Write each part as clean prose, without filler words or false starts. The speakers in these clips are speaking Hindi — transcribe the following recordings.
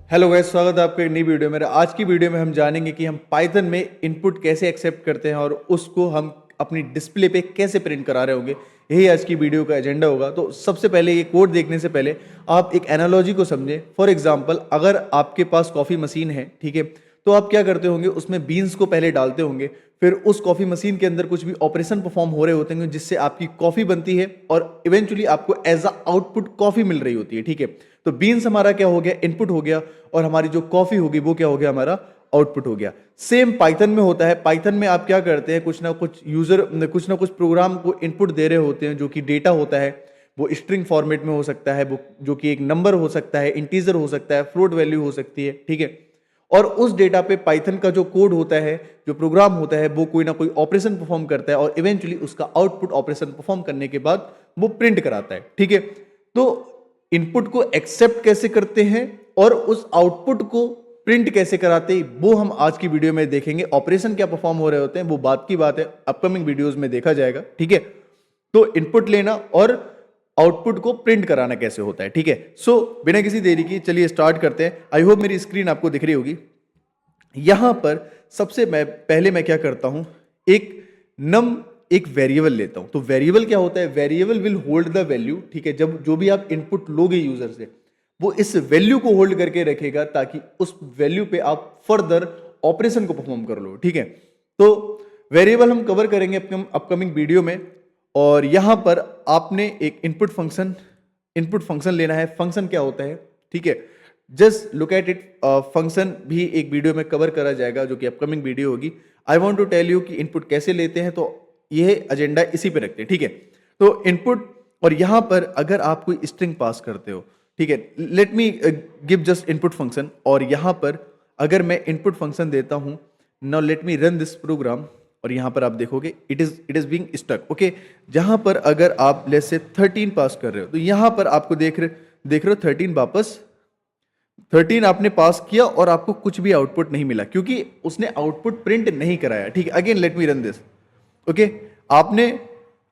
हेलो गाइस, स्वागत है आपका एक नई वीडियो में। आज की वीडियो में हम जानेंगे कि हम पाइथन में इनपुट कैसे एक्सेप्ट करते हैं और उसको हम अपनी डिस्प्ले पे कैसे प्रिंट करा रहे होंगे। यही आज की वीडियो का एजेंडा होगा। तो सबसे पहले ये कोड देखने से पहले आप एक एनालॉजी को समझें। फॉर एग्जांपल, अगर आपके पास कॉफ़ी मशीन है, ठीक है, तो आप क्या करते होंगे, उसमें बीन्स को पहले डालते होंगे, फिर उस कॉफ़ी मशीन के अंदर कुछ भी ऑपरेशन परफॉर्म हो रहे होते हैं जिससे आपकी कॉफ़ी बनती है और इवेंचुअली आपको एज अ आउटपुट कॉफ़ी मिल रही होती है, ठीक है। तो बीन्स हमारा क्या हो गया, इनपुट हो गया, और हमारी जो कॉफ़ी होगी वो क्या हो गया, हमारा आउटपुट हो गया। सेम पाइथन में होता है। पाइथन में आप क्या करते हैं, कुछ ना कुछ प्रोग्राम को इनपुट दे रहे होते हैं जो कि डेटा होता है। वो स्ट्रिंग फॉर्मेट में हो सकता है, वो जो कि एक नंबर हो सकता है, इंटीजर हो सकता है, फ्लोट वैल्यू हो सकती है, ठीक है। और उस डेटा पे पाइथन का जो कोड होता है, जो प्रोग्राम होता है, वो कोई ना कोई ऑपरेशन परफॉर्म करता है और इवेंचुअली उसका आउटपुट ऑपरेशन परफॉर्म करने के बाद वो प्रिंट कराता है, ठीक है। तो इनपुट को एक्सेप्ट कैसे करते हैं और उस आउटपुट को प्रिंट कैसे कराते हैं, वो हम आज की वीडियो में देखेंगे। ऑपरेशन क्या परफॉर्म हो रहे होते हैं वो बात की बात है, अपकमिंग वीडियोस में देखा जाएगा, ठीक है। तो इनपुट लेना और आउटपुट को प्रिंट कराना कैसे होता है, ठीक है। सो बिना किसी देरी की चलिए स्टार्ट करते हैं। आई होप मेरी स्क्रीन आपको दिख रही होगी। यहां पर सबसे पहले मैं क्या करता हूं, एक नम एक वेरिएबल लेता हूं। तो वेरिएबल क्या होता है, variable will hold the value, ठीक है। जब जो भी आप इनपुट लोगे यूजर से, वो इस वैल्यू को होल्ड करके रखेगा ताकि उस वैल्यू पे आप फर्दर ऑपरेशन को परफॉर्म कर लो, ठीक है। तो वेरिएबल हम कवर करेंगे अपकमिंग वीडियो में। और यहां पर आपने एक इनपुट फंक्शन लेना है। फंक्शन क्या होता है, ठीक है, just look at it. Function भी एक वीडियो में कवर करा जाएगा जो कि अपकमिंग वीडियो होगी। I want to tell you कि इनपुट कैसे लेते हैं, तो यह एजेंडा इसी पे रखते हैं, ठीक है। तो इनपुट, और यहां पर अगर आप कोई स्ट्रिंग पास करते हो, ठीक है, let me give just input function. और यहां पर अगर मैं इनपुट फंक्शन देता हूं, now let me run this program, और यहां पर आप देखोगे it is being stuck, okay. जहां पर अगर आप लेट्स से 13 पास कर रहे हो, तो यहां पर आपको देख रहे हो 13 वापस 13 आपने पास किया और आपको कुछ भी आउटपुट नहीं मिला क्योंकि उसने आउटपुट प्रिंट नहीं कराया, ठीक है। Again let me run this, okay. आपने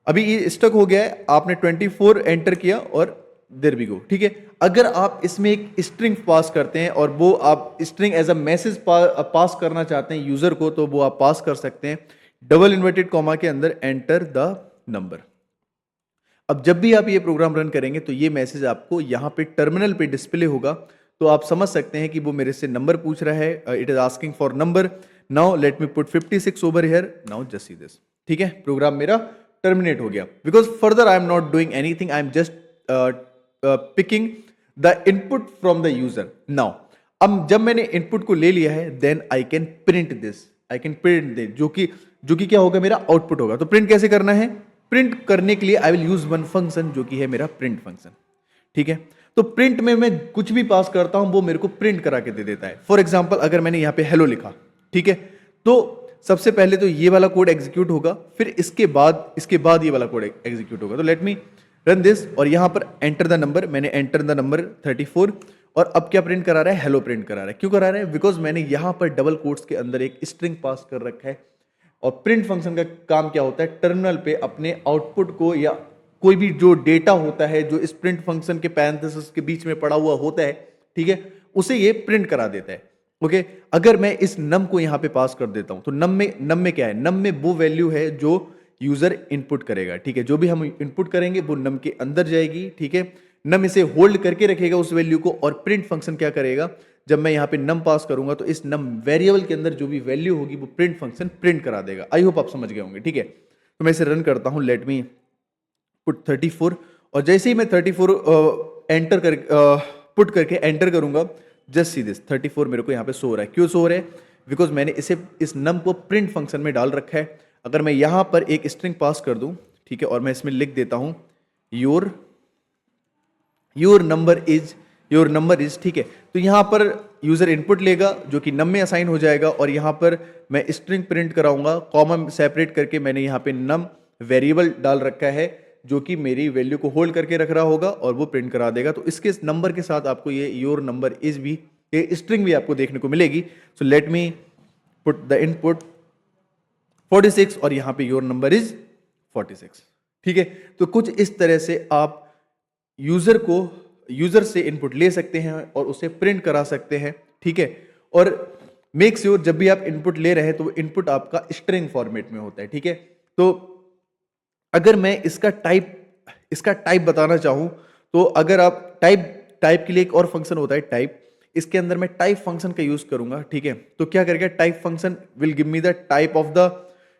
अभी ये स्टक हो गया है, आपने 24 एंटर किया और देयर वी गो, ठीक है। अगर आप इसमें एक स्ट्रिंग पास करते हैं और वो आप string as a message pass करना चाहते हैं यूजर को, तो वो आप पास कर सकते हैं डबल इन्वर्टेड कॉमा के अंदर एंटर द नंबर। अब जब भी आप ये प्रोग्राम रन करेंगे तो ये मैसेज आपको यहाँ पे टर्मिनल पे डिस्प्ले होगा। तो आप समझ सकते हैं कि वो मेरे से नंबर पूछ रहा है, it is asking for number. Now let me put 56 over here. Now just see this, ठीक है। प्रोग्राम मेरा टर्मिनेट हो गया because further I am not doing anything, I am just picking the input from the user. Now अब जब मैंने इनपुट को ले लिया है, then I can print this, I can print this, जो कि क्या होगा, मेरा आउटपुट होगा। तो प्रिंट कैसे करना है, प्रिंट करने के लिए I will use one function जो कि है मेरा प्रिंट फंक्शन, ठीक है। तो प्रिंट में मैं कुछ भी पास करता हूं वो मेरे को प्रिंट करा के दे देता है। फॉर एग्जांपल, अगर मैंने यहां पे हेलो लिखा, ठीक है, तो सबसे पहले तो ये वाला कोड एग्जीक्यूट होगा, फिर इसके बाद ये वाला कोड एग्जीक्यूट होगा। तो लेट मी रन दिस, और यहां पर एंटर द नंबर, मैंने एंटर द नंबर 34, और अब क्या प्रिंट करा रहा है, हेलो प्रिंट करा रहा है। क्यों करा रहा है, बिकॉज मैंने यहां पर डबल कोट्स के अंदर एक स्ट्रिंग पास कर रखा है। और प्रिंट फंक्शन का काम क्या होता है, टर्मिनल पे अपने आउटपुट को या कोई भी जो डेटा होता है जो इस प्रिंट फंक्शन के पैरेंथेसिस के बीच में पड़ा हुआ होता है, ठीक है, उसे ये प्रिंट करा देता है, ओके। अगर मैं इस नम को यहां पे पास कर देता हूं, तो नम में क्या है, नम में वो वैल्यू है जो यूजर इनपुट करेगा, ठीक है। जो भी हम इनपुट करेंगे वो नम के अंदर जाएगी, ठीक है। नम इसे होल्ड करके रखेगा उस वैल्यू को, और प्रिंट फंक्शन क्या करेगा, जब मैं यहां पे नम पास करूंगा तो इस नम वेरिएबल के अंदर जो भी वैल्यू होगी वो प्रिंट फंक्शन प्रिंट करा देगा। आई होप आप समझ गए होंगे, ठीक है। तो मैं इसे रन करता हूं, लेट मी पुट 34, और जैसे ही मैं 34 एंटर कर पुट करके एंटर करूंगा, जस्ट सी दिस 34 मेरे को यहां पे शो हो रहा है। क्यों शो हो रहा है, बिकॉज मैंने इस नम को प्रिंट फंक्शन में डाल रखा है। अगर मैं यहां पर एक स्ट्रिंग पास कर दूं, ठीक है, और मैं इसमें लिख देता हूं योर नंबर इज, ठीक है, तो यहां पर यूजर इनपुट लेगा जो कि नम में असाइन हो जाएगा, और यहां पर मैं स्ट्रिंग प्रिंट कराऊंगा, कॉमा सेपरेट करके मैंने यहां पे नम वेरिएबल डाल रखा है जो कि मेरी वैल्यू को होल्ड करके रख रहा होगा, और वो प्रिंट करा देगा। तो इसके नंबर के साथ आपको ये योर नंबर इज भी, ये स्ट्रिंग भी आपको देखने को मिलेगी। So let me put the input 46, और यहां पे योर नंबर इज 46, ठीक है। तो कुछ इस तरह से आप यूजर को यूजर से इनपुट ले सकते हैं और उसे प्रिंट करा सकते हैं, ठीक है। और मेक श्योर जब भी आप इनपुट ले रहे हैं तो इनपुट आपका स्ट्रिंग फॉर्मेट में होता है, ठीक है। तो अगर मैं इसका टाइप बताना चाहूं तो अगर आप टाइप के लिए एक और फंक्शन होता है टाइप, इसके अंदर मैं टाइप फंक्शन का यूज करूंगा, ठीक है। तो क्या करेगा, type function will give me the type of the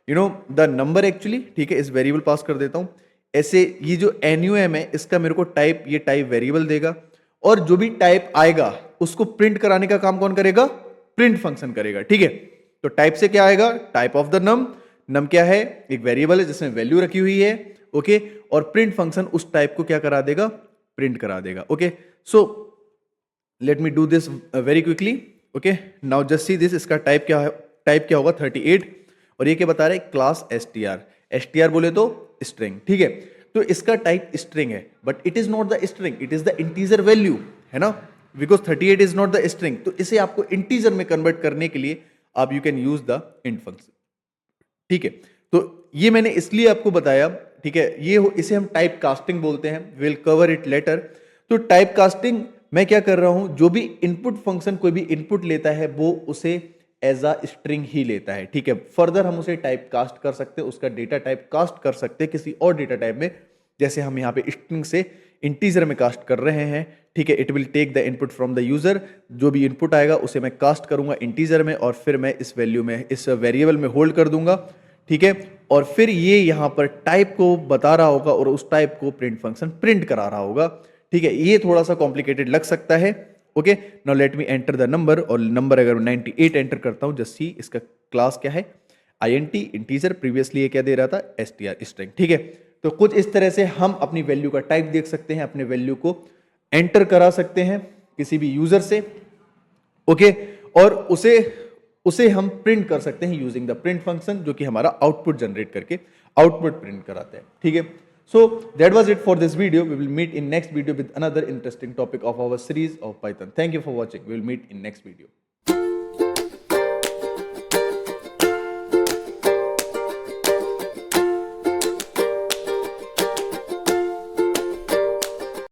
the number actually, ठीक है। इस वेरिएबल पास कर देता हूं ऐसे। ये जो NUM है इसका मेरे को टाइप, ये टाइप वेरिएबल देगा और जो भी टाइप आएगा उसको प्रिंट कराने का काम कौन करेगा, प्रिंट फंक्शन करेगा, ठीक है। तो टाइप से क्या आएगा, टाइप ऑफ द नम क्या है, एक वेरिएबल है जिसमें वैल्यू रखी हुई है, ओके। और प्रिंट फंक्शन उस टाइप को क्या करा देगा, प्रिंट करा देगा, okay. So let me do this very quickly, okay. Now just see this, इसका टाइप क्या होगा 38, और ये क्या बता रहे हैं, क्लास str बोले तो स्ट्रिंग, ठीक है। तो इसका टाइप स्ट्रिंग है, but it is not the string, it is the integer value, है ना, because 38 is not the string. तो इसे आपको इंटीजर में कन्वर्ट करने के लिए आप you can use the int function, ठीक है। तो ये मैंने इसलिए आपको बताया, ठीक है। इसे हम टाइप कास्टिंग बोलते हैं, विल कवर इट लेटर। तो टाइप कास्टिंग मैं क्या कर रहा हूं, जो भी इनपुट फंक्शन कोई भी इनपुट लेता है वो उसे एज अ स्ट्रिंग ही लेता है, ठीक है। फर्दर हम उसे टाइप कास्ट कर सकते हैं, उसका डेटा टाइप कास्ट कर सकते हैं किसी और डेटा टाइप में, जैसे हम यहाँ पे स्ट्रिंग से इंटीजर में कास्ट कर रहे हैं, ठीक है। It will take the input from the user, जो भी इनपुट आएगा उसे मैं कास्ट करूंगा इंटीजर में और फिर मैं इस वैल्यू में, इस वेरिएबल में होल्ड कर दूंगा, ठीक है। और फिर ये यहाँ पर टाइप को बता रहा होगा और उस टाइप को प्रिंट फंक्शन प्रिंट करा रहा होगा, ठीक है। ये थोड़ा सा कॉम्प्लिकेटेड लग सकता है, okay. Now let me enter the number, और नंबर अगर 98 एंटर करता हूं, जस्ट सी इसका क्लास क्या है, INT इंटीजर, प्रीवियसली ये क्या दे रहा था, str स्ट्रिंग, ठीक है। तो कुछ इस तरह से हम अपनी वैल्यू का टाइप देख सकते हैं, अपने वैल्यू को एंटर करा सकते हैं किसी भी यूजर से, ओके। और उसे हम प्रिंट कर सकते हैं यूजिंग द प्रिंट फंक्शन, जो कि हमारा आउटपुट जनरेट करके आउटपुट प्रिंट कराता है, ठीक है। So that was it for this video. We will meet in next video with another interesting topic of our series of Python. Thank you for watching. We will meet in next video.